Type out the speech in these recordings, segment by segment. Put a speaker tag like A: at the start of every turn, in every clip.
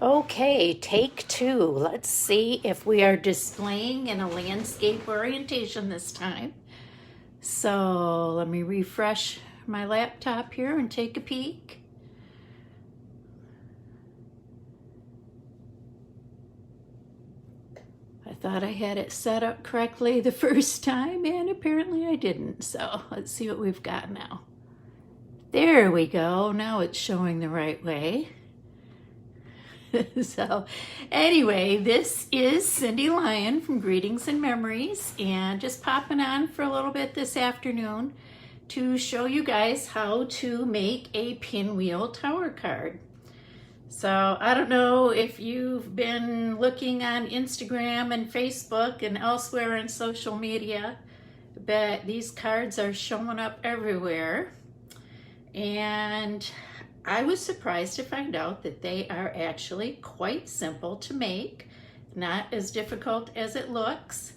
A: Okay, take two. Let's see if we are displaying in a landscape orientation this time. So let me refresh my laptop here and take a peek. I thought I had it set up correctly the first time, and apparently I didn't. So let's see what we've got now. There we go. Now it's showing the right way. So anyway, this is Cindy Lyon from Greetings and Memories, and just popping on for a little bit this afternoon to show you guys how to make a pinwheel tower card. So I don't know if you've been looking on Instagram and Facebook and elsewhere in social media, but these cards are showing up everywhere. And I was surprised to find out that they are actually quite simple to make, not as difficult as it looks.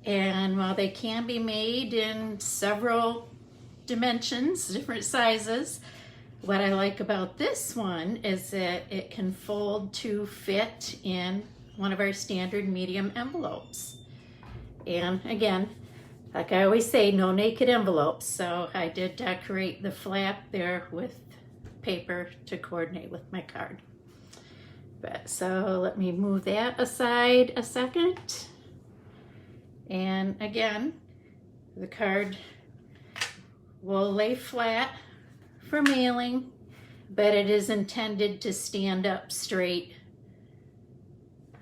A: And while they can be made in several dimensions, different sizes, what I like about this one is that it can fold to fit in one of our standard medium envelopes. And again, like I always say, no naked envelopes. So I did decorate the flap there with paper to coordinate with my card. But so let me move that aside a second. And again, the card will lay flat for mailing, but it is intended to stand up straight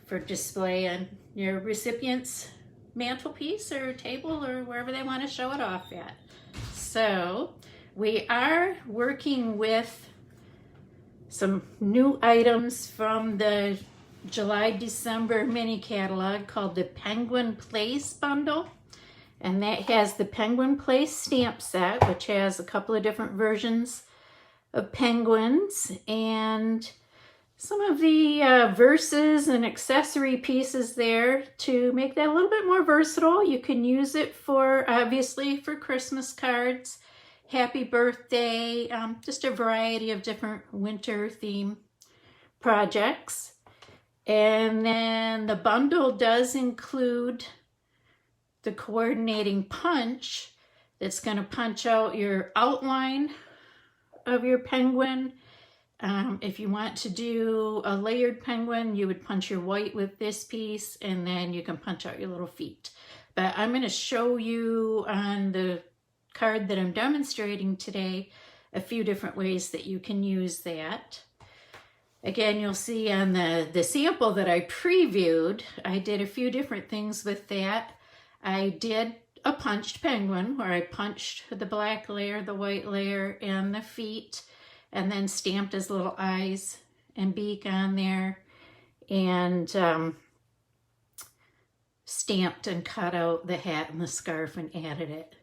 A: for display on your recipient's mantelpiece or table or wherever they want to show it off at. So we are working with some new items from the July-December mini catalog called the Penguin Place bundle. And that has the Penguin Place stamp set, which has a couple of different versions of penguins and some of the verses and accessory pieces there to make that a little bit more versatile. You can use it for, obviously, for Christmas cards, happy birthday, just a variety of different winter theme projects. And then the bundle does include the coordinating punch that's going to punch out your outline of your penguin. If you want to do a layered penguin, you would punch your white with this piece, and then you can punch out your little feet. But I'm going to show you on the card that I'm demonstrating today a few different ways that you can use that. Again, you'll see on the sample that I previewed, I did a few different things with that. I did a punched penguin where I punched the black layer, the white layer, and the feet, and then stamped his little eyes and beak on there, and stamped and cut out the hat and the scarf and added it.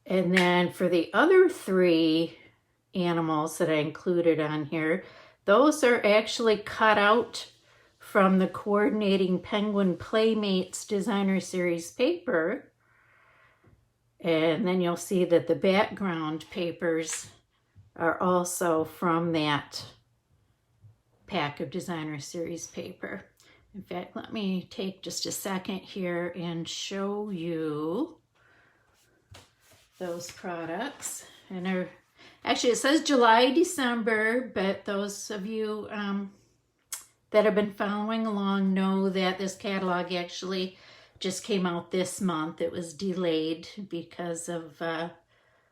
A: And then for the other three animals that I included on here, those are actually cut out from the coordinating Penguin Playmates Designer Series paper. And then you'll see that the background papers are also from that pack of Designer Series paper. In fact, let me take just a second here and show you those products. And actually it says July, December, but those of you that have been following along know that this catalog actually just came out this month. It was delayed because of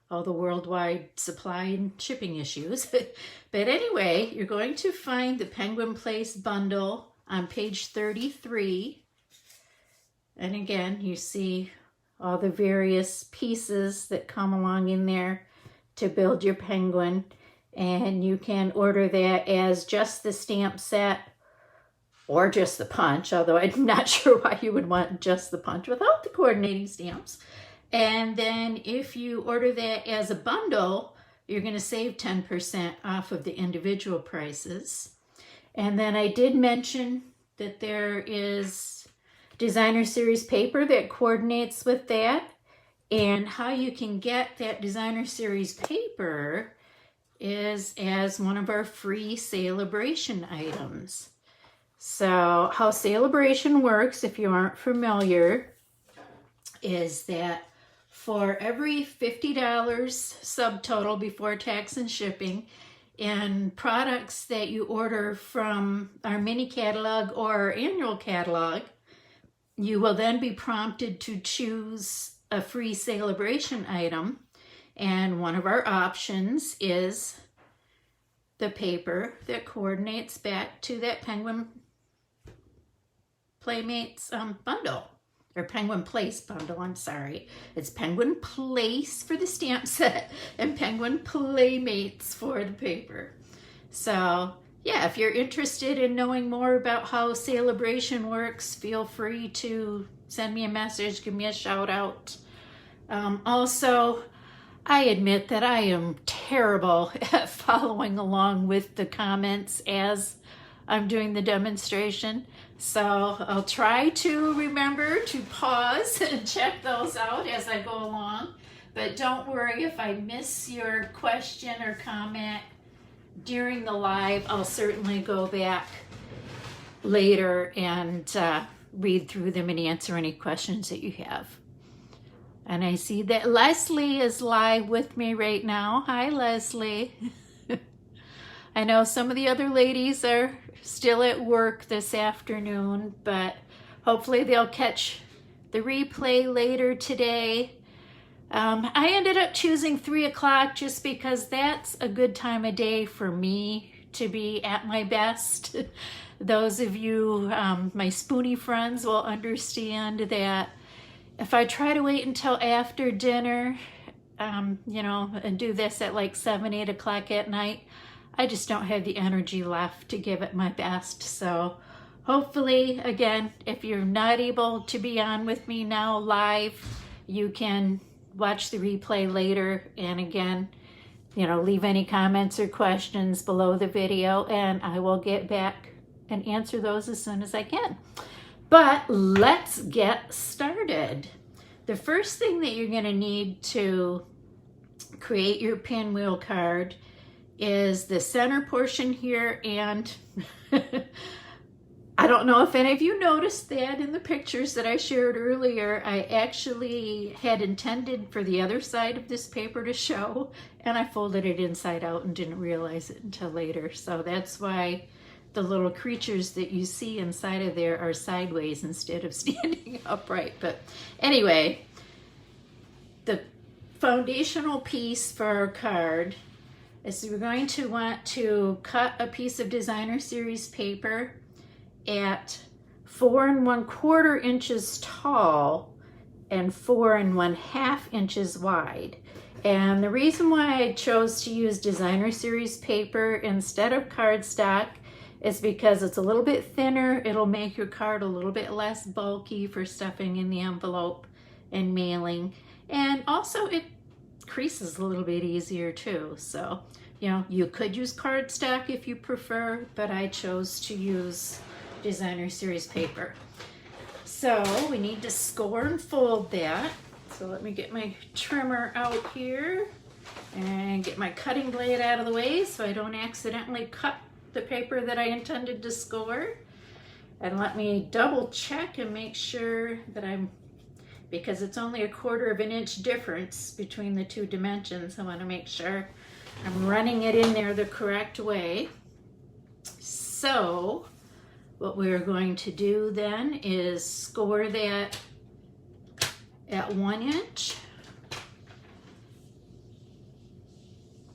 A: all the worldwide supply and shipping issues. But anyway, you're going to find the Penguin Place bundle on page 33. And again, you see all the various pieces that come along in there to build your penguin. And you can order that as just the stamp set or just the punch, although I'm not sure why you would want just the punch without the coordinating stamps. And then if you order that as a bundle, you're going to save 10% off of the individual prices. And then I did mention that there is Designer Series paper that coordinates with that. And how you can get that Designer Series paper is as one of our free Sale-A-Bration items. So how Sale-A-Bration works, if you aren't familiar, is that for every $50 subtotal before tax and shipping and products that you order from our mini catalog or our annual catalog, you will then be prompted to choose a free Sale-A-Bration item. And one of our options is the paper that coordinates back to that Penguin Playmates bundle, or Penguin Place bundle, I'm sorry. It's Penguin Place for the stamp set and Penguin Playmates for the paper. So yeah, if you're interested in knowing more about how Sale-A-Bration works, feel free to send me a message, give me a shout out. Also, I admit that I am terrible at following along with the comments as I'm doing the demonstration. So I'll try to remember to pause and check those out as I go along. But don't worry if I miss your question or comment during the live. I'll certainly go back later and read through them and answer any questions that you have. And I see that Leslie is live with me right now. Hi, Leslie. I know some of the other ladies are still at work this afternoon, but hopefully they'll catch the replay later today. I ended up choosing 3 o'clock just because that's a good time of day for me to be at my best. Those of you, my spoony friends, will understand that if I try to wait until after dinner, you know, and do this at like 7, 8 o'clock at night, I just don't have the energy left to give it my best. So hopefully, again, if you're not able to be on with me now live, you can watch the replay later. And again, you know, leave any comments or questions below the video and I will get back and answer those as soon as I can. But let's get started. The first thing that you're going to need to create your pinwheel card is the center portion here, and I don't know if any of you noticed that in the pictures that I shared earlier. I actually had intended for the other side of this paper to show, and I folded it inside out and didn't realize it until later. So that's why the little creatures that you see inside of there are sideways instead of standing upright. But anyway, the foundational piece for our card is we're going to want to cut a piece of designer series paper at 4 1/4 inches tall and 4 1/2 inches wide. And the reason why I chose to use designer series paper instead of cardstock is because it's a little bit thinner. It'll make your card a little bit less bulky for stuffing in the envelope and mailing. And also it creases a little bit easier too. So, you know, you could use cardstock if you prefer, but I chose to use designer series paper. So we need to score and fold that. So let me get my trimmer out here and get my cutting blade out of the way so I don't accidentally cut the paper that I intended to score. And let me double check and make sure that because it's only 1/4 inch difference between the two dimensions, I want to make sure I'm running it in there the correct way. So what we're going to do then is score that at 1 inch,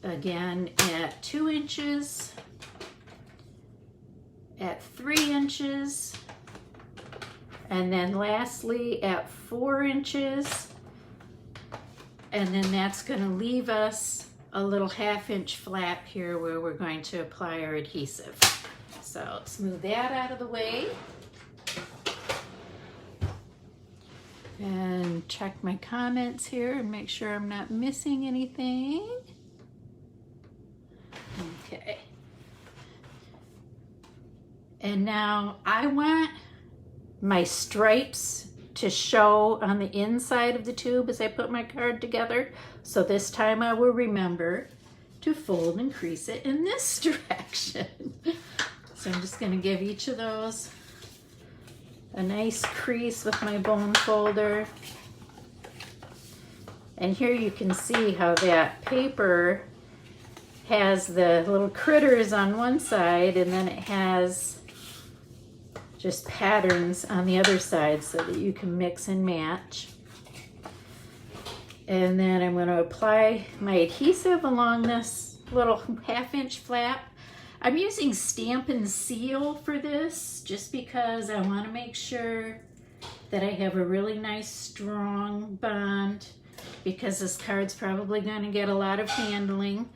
A: again at 2 inches, at 3 inches, and then lastly at 4 inches. And then that's going to leave us a little 1/2 inch flap here where we're going to apply our adhesive. So let's move that out of the way. And check my comments here and make sure I'm not missing anything. Okay. And now I want my stripes to show on the inside of the tube as I put my card together. So this time I will remember to fold and crease it in this direction. So So I'm just going to give each of those a nice crease with my bone folder. And here you can see how that paper has the little critters on one side, and then it has just patterns on the other side so that you can mix and match. And then I'm going to apply my adhesive along this little 1/2 inch flap. I'm using Stampin' Seal for this just because I want to make sure that I have a really nice strong bond, because this card's probably going to get a lot of handling.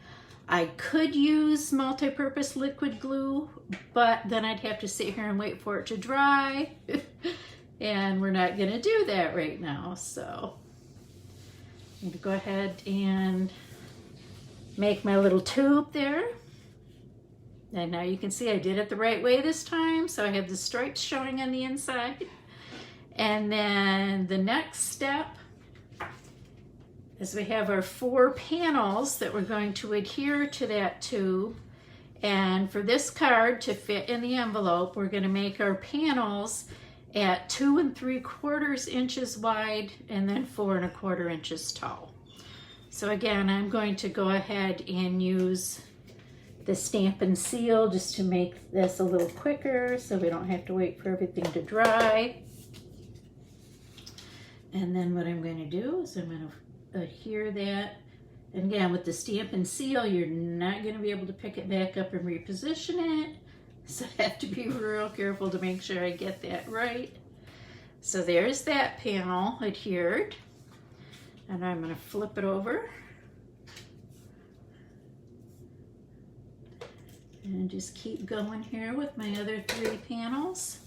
A: I could use multi-purpose liquid glue, but then I'd have to sit here and wait for it to dry. And we're not going to do that right now. So I'm going to go ahead and make my little tube there. And now you can see I did it the right way this time. So I have the stripes showing on the inside. And then the next step is we have our 4 panels that we're going to adhere to that tube. And for this card to fit in the envelope, we're going to make our panels at 2 3/4 inches wide and then 4 1/4 inches tall. So again, I'm going to go ahead and use the Stampin' Seal just to make this a little quicker so we don't have to wait for everything to dry. And then what I'm going to do is I'm going to adhere that. And again, with the Stampin' Seal, you're not going to be able to pick it back up and reposition it. So I have to be real careful to make sure I get that right. So there's that panel adhered. And I'm going to flip it over. And just keep going here with my other 3 panels.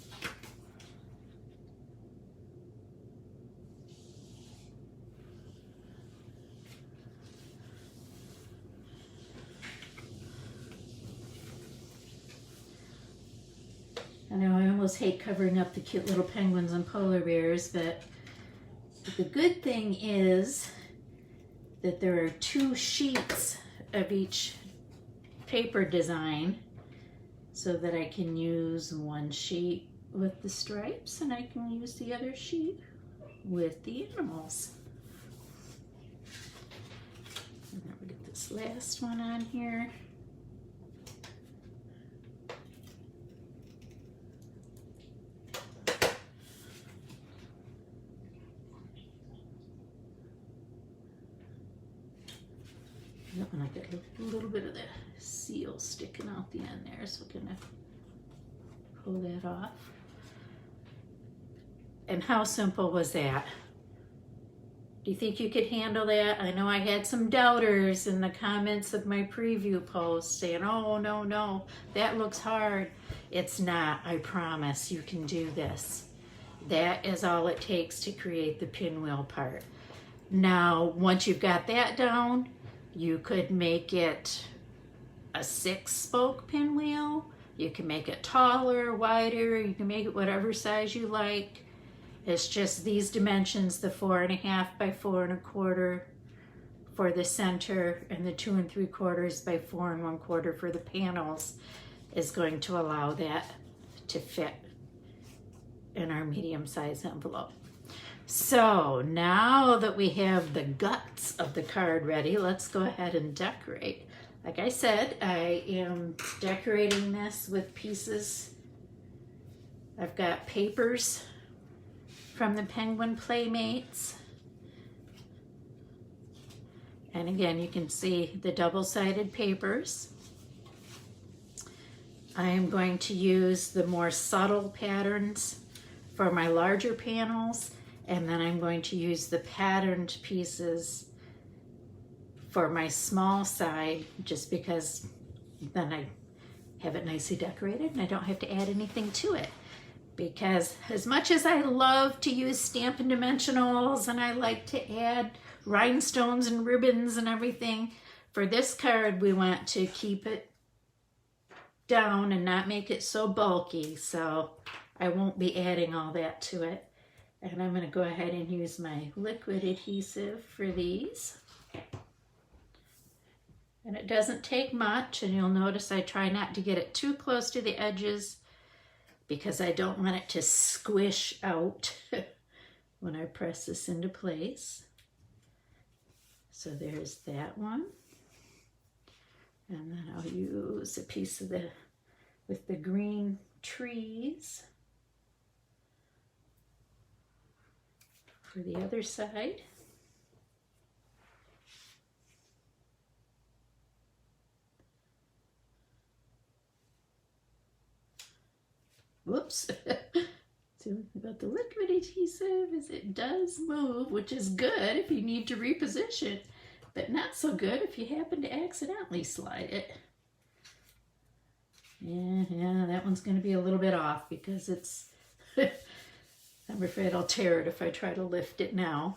A: I know I almost hate covering up the cute little penguins and polar bears, but the good thing is that there are 2 sheets of each paper design, so that I can use one sheet with the stripes and I can use the other sheet with the animals. And then we get this last one on here. And I got a little bit of the seal sticking out the end there, so we're gonna pull that off. And how simple was that? Do you think you could handle that? I know I had some doubters in the comments of my preview post saying, oh, no, that looks hard. It's not, I promise you can do this. That is all it takes to create the pinwheel part. Now, once you've got that down, you could make it a 6-spoke pinwheel. You can make it taller, wider. You can make it whatever size you like. It's just these dimensions, the 4.5 by 4 1/4 for the center and the 2 3/4 by 4 1/4 for the panels is going to allow that to fit in our medium-sized envelope. So now that we have the guts of the card ready, let's go ahead and decorate. Like I said, I am decorating this with pieces. I've got papers from the Penguin Playmates. And again, you can see the double-sided papers. I am going to use the more subtle patterns for my larger panels. And then I'm going to use the patterned pieces for my small side, just because then I have it nicely decorated and I don't have to add anything to it. Because as much as I love to use Stampin' Dimensionals and I like to add rhinestones and ribbons and everything, for this card we want to keep it down and not make it so bulky. So I won't be adding all that to it. And I'm going to go ahead and use my liquid adhesive for these. And it doesn't take much, and you'll notice I try not to get it too close to the edges because I don't want it to squish out when I press this into place. So there's that one. And then I'll use a piece of with the green trees for the other side. Whoops. So about the liquid adhesive is it does move, which is good if you need to reposition, but not so good if you happen to accidentally slide it. Yeah, that one's going to be a little bit off because it's, I'm afraid I'll tear it if I try to lift it now.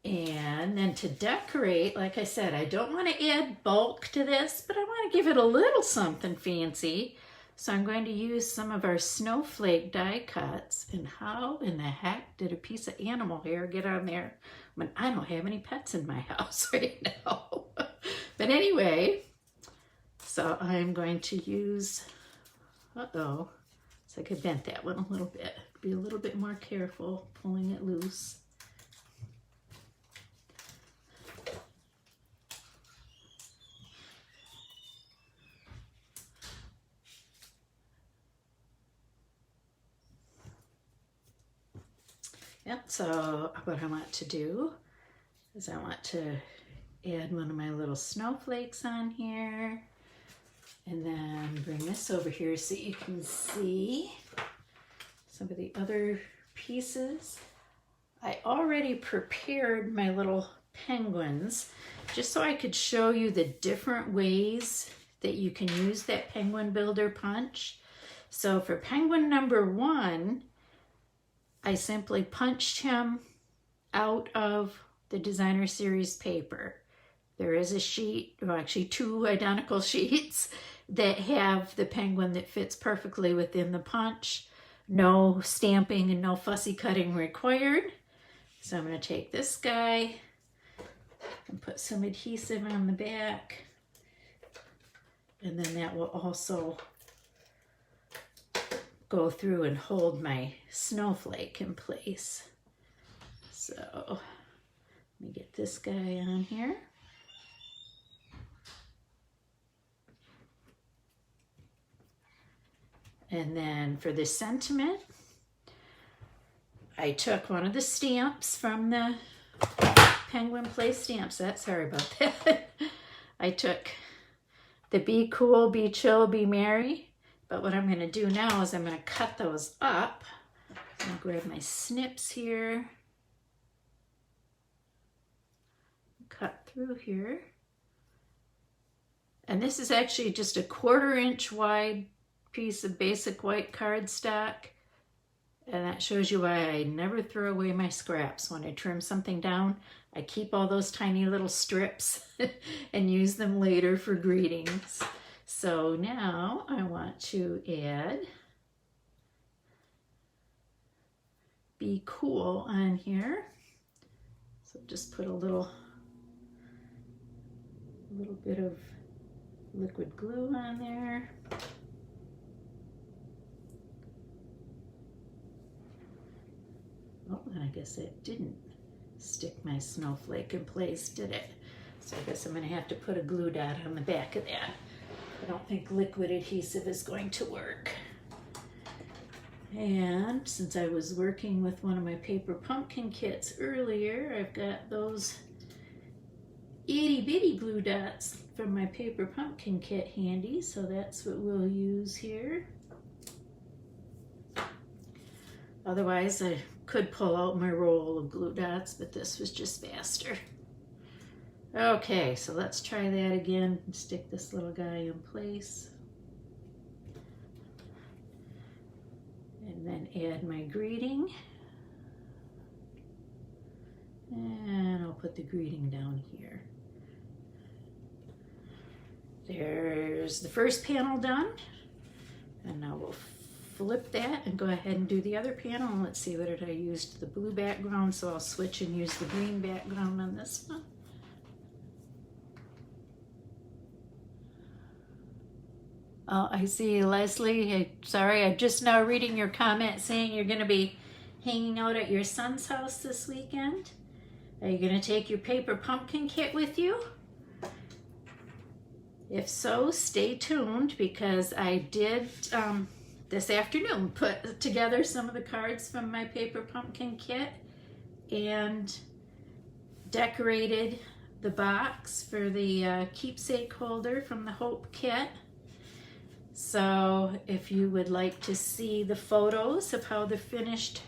A: And then to decorate, like I said, I don't want to add bulk to this, but I want to give it a little something fancy. So I'm going to use some of our snowflake die cuts. And how in the heck did a piece of animal hair get on there when I don't have any pets in my house right now? But anyway, so I'm going to use, so I could bend that one a little bit. Be a little bit more careful pulling it loose. Yep, so what I want to do is I want to add one of my little snowflakes on here and then bring this over here so you can see some of the other pieces. I already prepared my little penguins just so I could show you the different ways that you can use that penguin builder punch. So for penguin number 1, I simply punched him out of the designer series paper. There is a sheet, or actually 2 identical sheets that have the penguin that fits perfectly within the punch. No stamping and no fussy cutting required. So I'm going to take this guy and put some adhesive on the back. And then that will also go through and hold my snowflake in place. So let me get this guy on here. And then for the sentiment, I took one of the stamps from the Penguin Play stamp set. Sorry about that. I took the Be Cool, Be Chill, Be Merry. But what I'm going to do now is I'm going to cut those up. I'm going to grab my snips here. Cut through here. And this is actually just a 1/4 inch wide piece of basic white cardstock. And that shows you why I never throw away my scraps. When I trim something down, I keep all those tiny little strips and use them later for greetings. So now I want to add Be Cool on here. So just put a little bit of liquid glue on there. Oh, and I guess it didn't stick my snowflake in place, did it? So I guess I'm going to have to put a glue dot on the back of that. I don't think liquid adhesive is going to work. And since I was working with one of my paper pumpkin kits earlier, I've got those itty bitty glue dots from my paper pumpkin kit handy, so that's what we'll use here. Otherwise, I could pull out my roll of glue dots, but this was just faster. Okay, so let's try that again and stick this little guy in place. And then add my greeting. And I'll put the greeting down here. There's the first panel done. And now we'll flip that and go ahead and do the other panel. And let's see, what did I use? The blue background, so I'll switch and use the green background on this one. Oh, I see, Leslie. Sorry, I'm just now reading your comment saying you're going to be hanging out at your son's house this weekend. Are you going to take your paper pumpkin kit with you? If so, stay tuned, because I did this afternoon put together some of the cards from my paper pumpkin kit and decorated the box for the keepsake holder from the Hope kit. So if you would like to see the photos of how the finished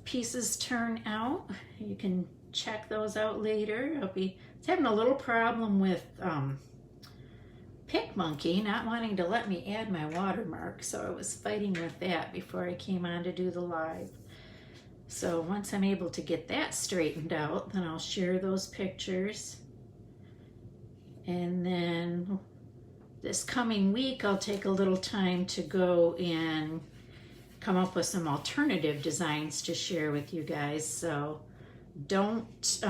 A: pieces turn out, you can check those out later. I'll be having a little problem with PicMonkey not wanting to let me add my watermark, so I was fighting with that before I came on to do the live. So once I'm able to get that straightened out, then I'll share those pictures. And then this coming week, I'll take a little time to go and come up with some alternative designs to share with you guys. So don't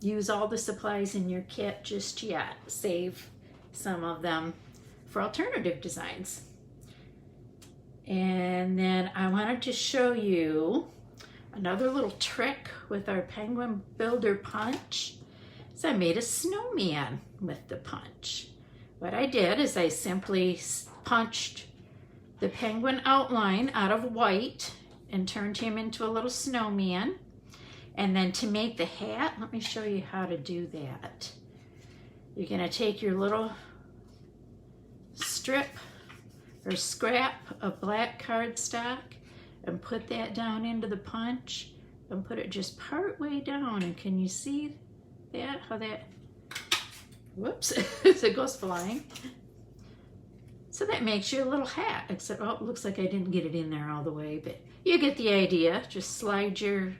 A: use all the supplies in your kit just yet. Save some of them for alternative designs. And then I wanted to show you another little trick with our Penguin Builder punch. So I made a snowman with the punch. What I did is I simply punched the penguin outline out of white and turned him into a little snowman. And then to make the hat, let me show you how to do that. You're going to take your little strip or scrap of black cardstock and put that down into the punch and put it just part way down. And can you see that? How that, whoops, it goes flying. So that makes you a little hat, except, oh, it looks like I didn't get it in there all the way, but you get the idea. Just slide your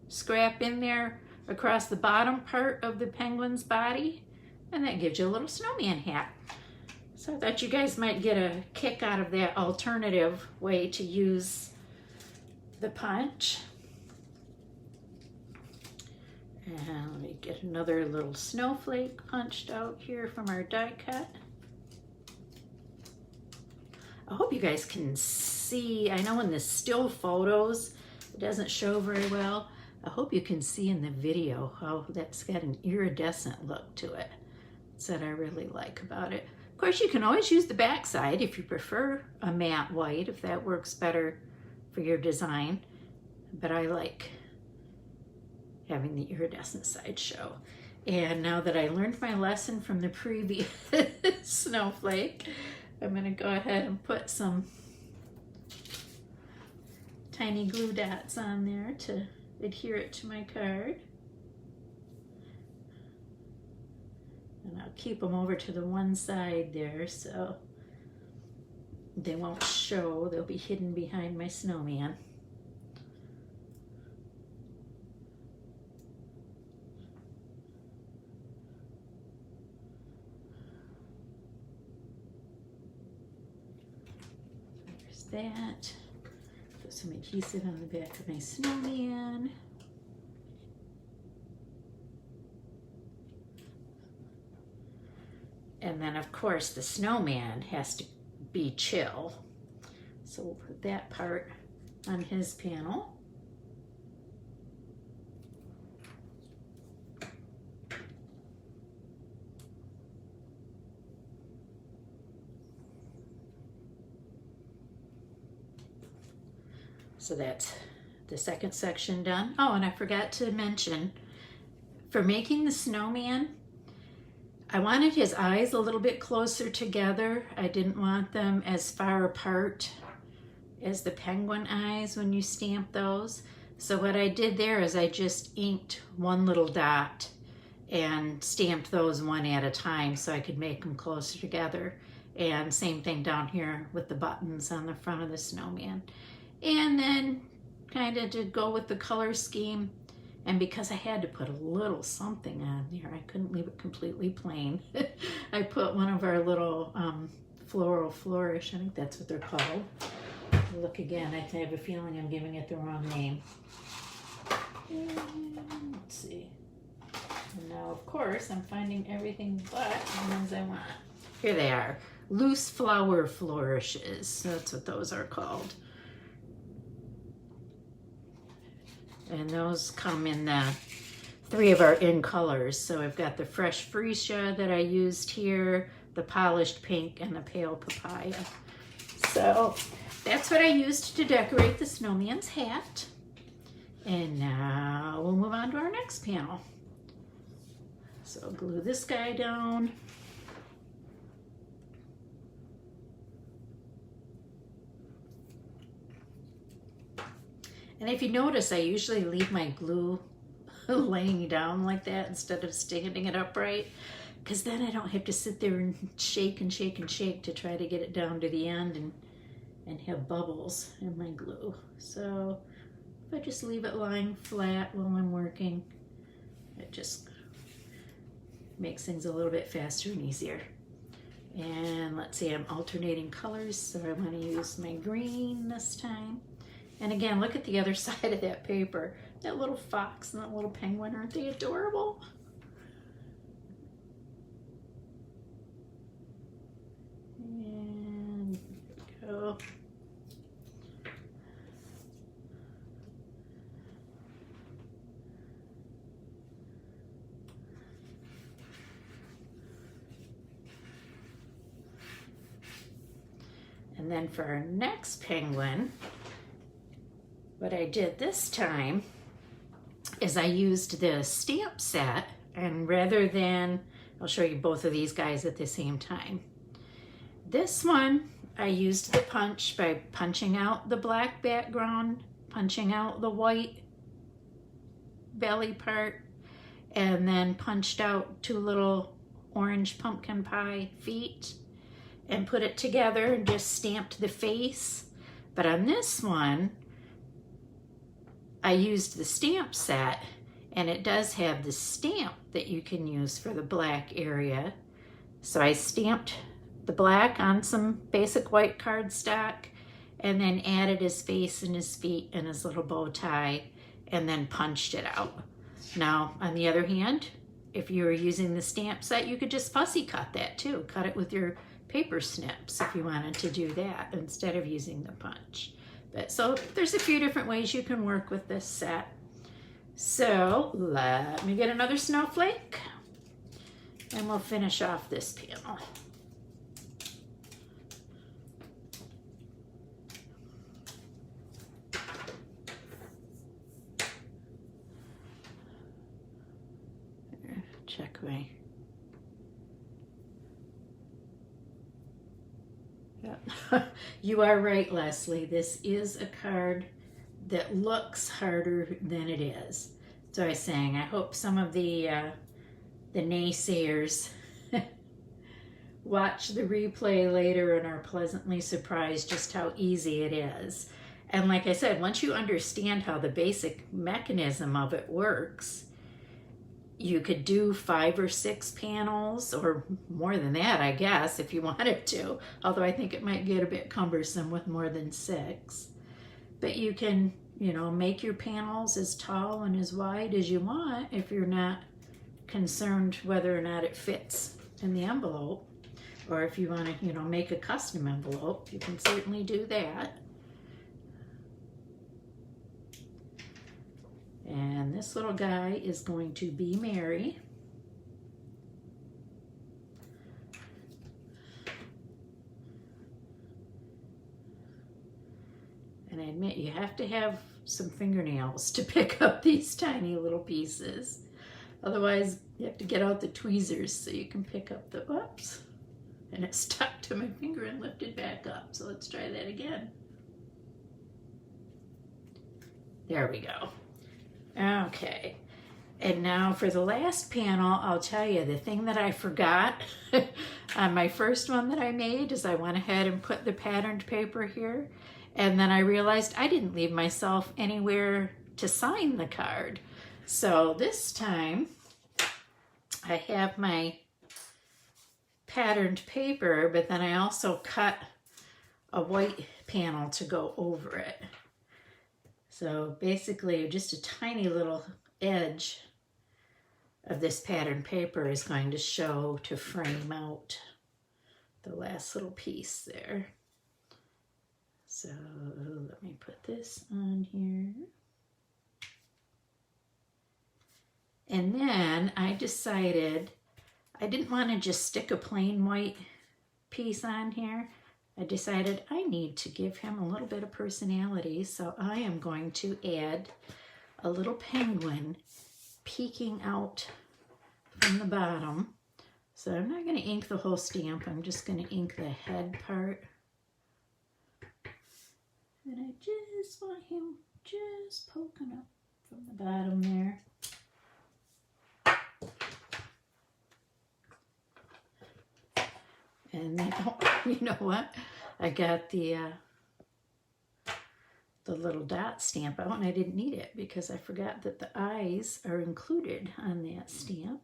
A: scrap in there across the bottom part of the penguin's body, and that gives you a little snowman hat. So I thought you guys might get a kick out of that alternative way to use the punch. And let me get another little snowflake punched out here from our die cut. I hope you guys can see. I know in the still photos it doesn't show very well. I hope you can see in the video how that's got an iridescent look to it. That's what I really like about it. Of course, you can always use the back side if you prefer a matte white, if that works better for your design. But I like having the iridescent side show. And now that I learned my lesson from the previous snowflake, I'm going to go ahead and put some tiny glue dots on there to adhere it to my card. And I'll keep them over to the one side there so they won't show. They'll be hidden behind my snowman. That. Put some adhesive on the back of my snowman. And then of course the snowman has to be chill. So we'll put that part on his panel. So that's the second section done. Oh, and I forgot to mention, for making the snowman, I wanted his eyes a little bit closer together. I didn't want them as far apart as the penguin eyes when you stamp those. So what I did there is I just inked one little dot and stamped those one at a time so I could make them closer together. And same thing down here with the buttons on the front of the snowman. And then kind of to go with the color scheme, and because I had to put a little something on there, I couldn't leave it completely plain. I put one of our little floral flourish, I think that's what they're called. Look again, I have a feeling I'm giving it the wrong name. And let's see. And now of course I'm finding everything but the ones I want. Here they are. Loose flower flourishes. That's what those are called. And those come in the 3 of our in colors. So I've got the fresh freesia that I used here, the polished pink, and the pale papaya. So that's what I used to decorate the snowman's hat. And now we'll move on to our next panel. So glue this guy down. And if you notice, I usually leave my glue laying down like that instead of standing it upright, because then I don't have to sit there and shake and shake and shake to try to get it down to the end and have bubbles in my glue. So if I just leave it lying flat while I'm working, it just makes things a little bit faster and easier. And let's see, I'm alternating colors, so I want to use my green this time. And again, look at the other side of that paper. That little fox and that little penguin, aren't they adorable? And there we go. And then for our next penguin, what I did this time is I used the stamp set, and rather than, I'll show you both of these guys at the same time. This one, I used the punch by punching out the black background, punching out the white belly part, and then punched out 2 little orange pumpkin pie feet and put it together and just stamped the face. But on this one, I used the stamp set, and it does have the stamp that you can use for the black area. So I stamped the black on some basic white cardstock and then added his face and his feet and his little bow tie and then punched it out. Now, on the other hand, if you were using the stamp set, you could just fussy cut that too. Cut it with your paper snips if you wanted to do that instead of using the punch. But so there's a few different ways you can work with this set. So let me get another snowflake and we'll finish off this panel. Check my, yeah. You are right, Leslie. This is a card that looks harder than it is. So I was saying, I hope some of the naysayers watch the replay later and are pleasantly surprised just how easy it is. And like I said, once you understand how the basic mechanism of it works, you could do 5 or 6 panels, or more than that, I guess, if you wanted to. Although I think it might get a bit cumbersome with more than 6. But you can, you know, make your panels as tall and as wide as you want if you're not concerned whether or not it fits in the envelope. Or if you want to, you know, make a custom envelope, you can certainly do that. And this little guy is going to be Mary. And I admit, you have to have some fingernails to pick up these tiny little pieces. Otherwise, you have to get out the tweezers so you can pick up the, whoops, and it stuck to my finger and lifted back up. So let's try that again. There we go. Okay, and now for the last panel, I'll tell you the thing that I forgot on my first one that I made is I went ahead and put the patterned paper here, and then I realized I didn't leave myself anywhere to sign the card. So this time I have my patterned paper, but then I also cut a white panel to go over it. So basically just a tiny little edge of this patterned paper is going to show to frame out the last little piece there. So let me put this on here. And then I decided I didn't want to just stick a plain white piece on here. I decided I need to give him a little bit of personality, so I am going to add a little penguin peeking out from the bottom. So I'm not going to ink the whole stamp, I'm just going to ink the head part. And I just want him just poking up from the bottom there. And then, oh, you know what? I got the little dot stamp out and I didn't need it because I forgot that the eyes are included on that stamp.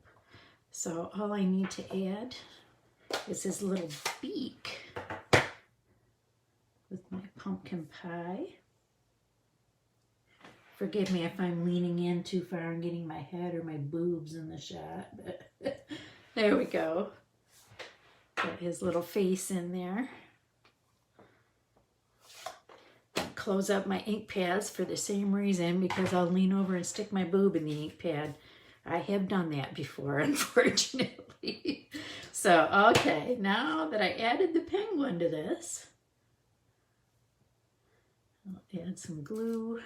A: So all I need to add is his little beak with my pumpkin pie. Forgive me if I'm leaning in too far and getting my head or my boobs in the shot, but there we go. Got his little face in there. Close up my ink pads for the same reason, because I'll lean over and stick my boob in the ink pad. I have done that before, unfortunately. So, okay, now that I added the penguin to this, I'll add some glue.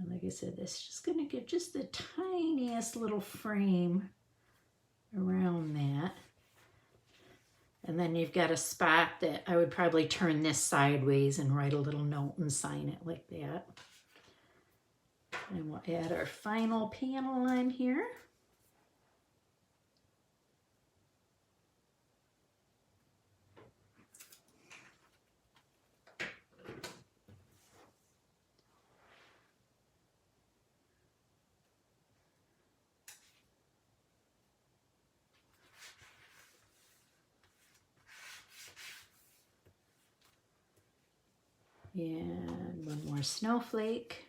A: And like I said, this is just going to give just the tiniest little frame around that. And then you've got a spot that I would probably turn this sideways and write a little note and sign it like that. And we'll add our final panel on here. And one more snowflake.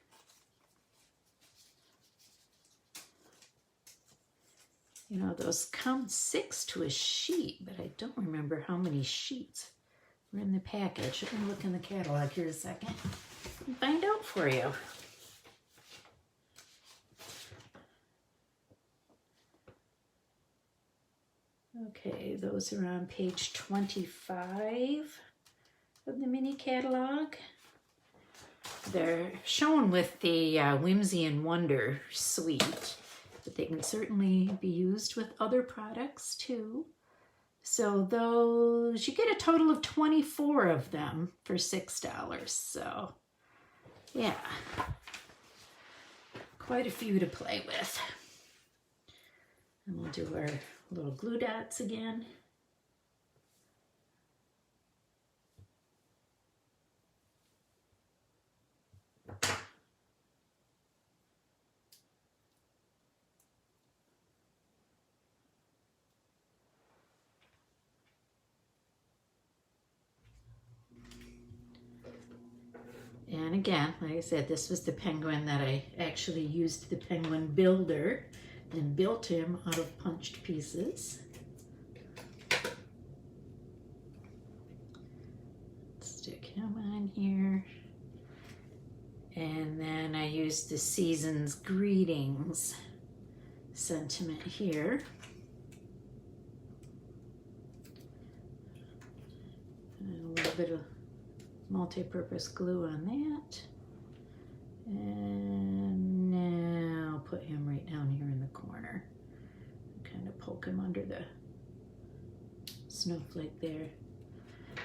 A: You know, those come 6 to a sheet, but I don't remember how many sheets were in the package. Let me look in the catalog here a second and find out for you. Okay, those are on page 25 of the mini catalog. They're shown with the Whimsy and Wonder suite, but they can certainly be used with other products too. So those, you get a total of 24 of them for $6. So yeah, quite a few to play with. And we'll do our little glue dots again. And again, like I said, this was the penguin that I actually used the penguin builder and built him out of punched pieces. Stick him on here. And then I used the Season's Greetings sentiment here. And a little bit of multi-purpose glue on that. And now put him right down here in the corner. Kind of poke him under the snowflake there.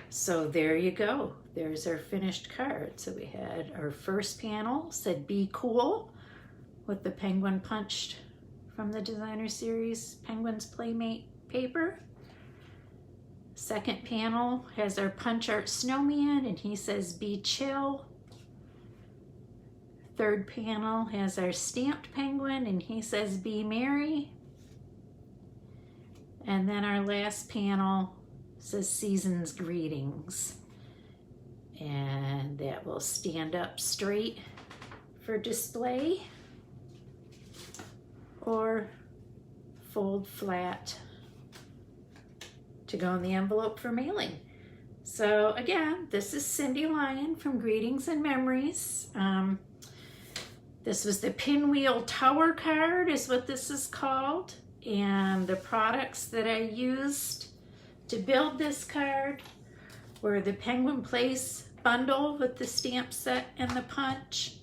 A: So there you go. There's our finished card. So we had our first panel, said "Be Cool," with the penguin punched from the designer series Penguin's Playmate paper. Second panel has our punch art snowman and he says "Be Chill." Third panel has our stamped penguin and he says "Be Merry." And then our last panel says "Season's Greetings." And that will stand up straight for display. or fold flat to go in the envelope for mailing. So again, this is Cindy Lyon from Greetings and Memories. This was the Pinwheel Tower card is what this is called. And the products that I used to build this card were the Penguin Place bundle with the stamp set and the punch.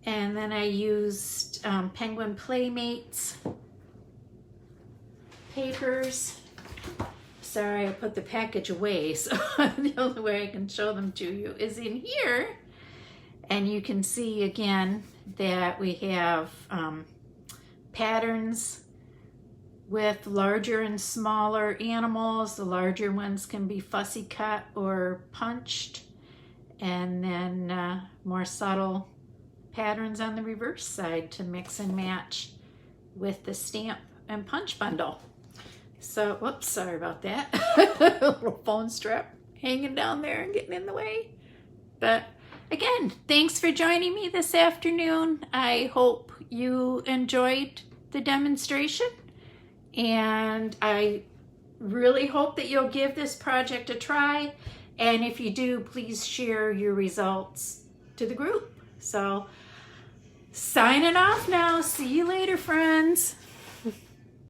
A: And then I used Penguin Playmates papers. Sorry, I put the package away, so the only way I can show them to you is in here. And you can see again that we have patterns with larger and smaller animals. The larger ones can be fussy cut or punched. And then more subtle patterns on the reverse side to mix and match with the stamp and punch bundle. So, whoops, sorry about that. Little phone strap hanging down there and getting in the way. But again, thanks for joining me this afternoon. I hope you enjoyed the demonstration, and I really hope that you'll give this project a try. And if you do, please share your results to the group. So, signing off now. See you later, friends.